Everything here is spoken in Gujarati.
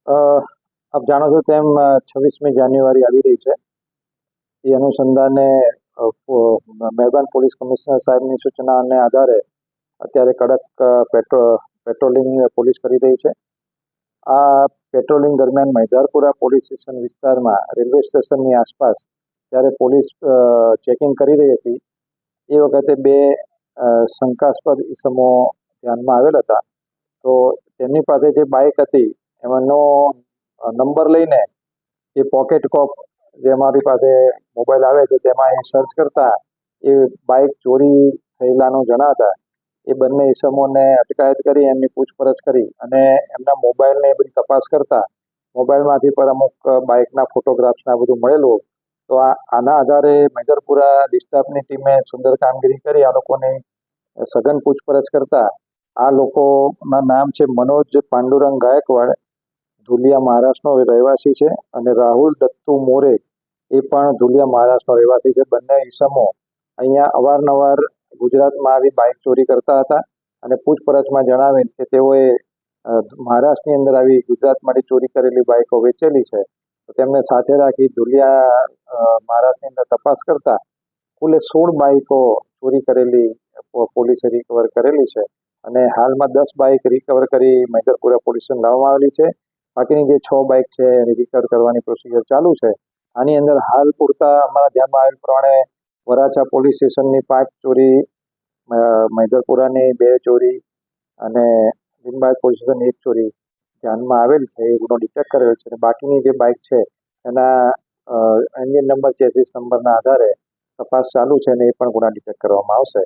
અ, આપ જાણો છો તેમ 26મી જાન્યુઆરી આવી રહી છે. એ અનુસંધાને મહેરબાન પોલીસ કમિશનર સાહેબની સૂચનાને આધારે અત્યારે કડક પેટ્રોલિંગ પોલીસ કરી રહી છે. આ પેટ્રોલિંગ દરમિયાન મૈદારપુરા પોલીસ સ્ટેશન વિસ્તારમાં રેલવે સ્ટેશનની આસપાસ જ્યારે પોલીસ ચેકિંગ કરી રહી હતી એ વખતે બે શંકાસ્પદ ઇસમો ધ્યાનમાં આવેલ હતા. તો તેમની પાસે જે બાઇક હતી એમાંનો નંબર લઈને જે પોકેટ કોપ જે અમારી પાસે મોબાઈલ આવે છે તેમાં એ સર્ચ કરતા એ બાઇક ચોરી થયેલાનું જણાતા એ બંને ઇસમોને અટકાયત કરી એમની પૂછપરછ કરી અને એમના મોબાઈલને એ બધી તપાસ કરતા મોબાઈલમાંથી પણ અમુક બાઇકના ફોટોગ્રાફ્સને આ બધું મળેલું. તો આના આધારે મૈદરપુરા ડિસ્ટાફની ટીમે સુંદર કામગીરી કરી આ લોકોની સઘન પૂછપરછ કરતા આ લોકોના નામ છે મનોજ પાંડુરંગ ગાયકવાડ, ધુલિયા મહારાષ્ટ્રનો રહેવાસી છે, અને રાહુલ દત્તુ મોરે એ પણ ધુલિયા મહારાષ્ટ્રનો રહેવાસી છે. બંને ઈસમો અહીંયા અવારનવાર ગુજરાતમાં આવી બાઇક ચોરી કરતા હતા અને પૂછપરછમાં જણાવેલ કે તેઓએ મહારાષ્ટ્રની અંદર આવી ગુજરાતમાંથી ચોરી કરેલી બાઇકો વેચેલી છે. તો તેમને સાથે રાખી ધુલિયા મહારાષ્ટ્રની અંદર તપાસ કરતા કુલે 16 બાઇકો ચોરી કરેલી પોલીસે રિકવર કરેલી છે અને હાલમાં 10 બાઇક રિકવર કરી મૈદરપુરા પોલીસ સ્ટેશન લાવવામાં આવેલી છે. બાકીની જે 6 બાઇક છે એની રિકવર કરવાની પ્રોસિજર ચાલુ છે. આની અંદર હાલ પૂરતા અમારા ધ્યાનમાં આવેલ પ્રમાણે વરાછા પોલીસ સ્ટેશનની 5 ચોરી, મૈદરપુરાની 2 ચોરી અને લીંબાયત પોલીસ સ્ટેશનની 1 ચોરી ધ્યાનમાં આવેલ છે. એ ગુનો ડિટેક્ટ કરેલ છે અને બાકીની જે બાઇક છે એના એન્જિન નંબર, ચેસિસ નંબરના આધારે તપાસ ચાલુ છે અને એ પણ ગુના ડિટેક્ટ કરવામાં આવશે.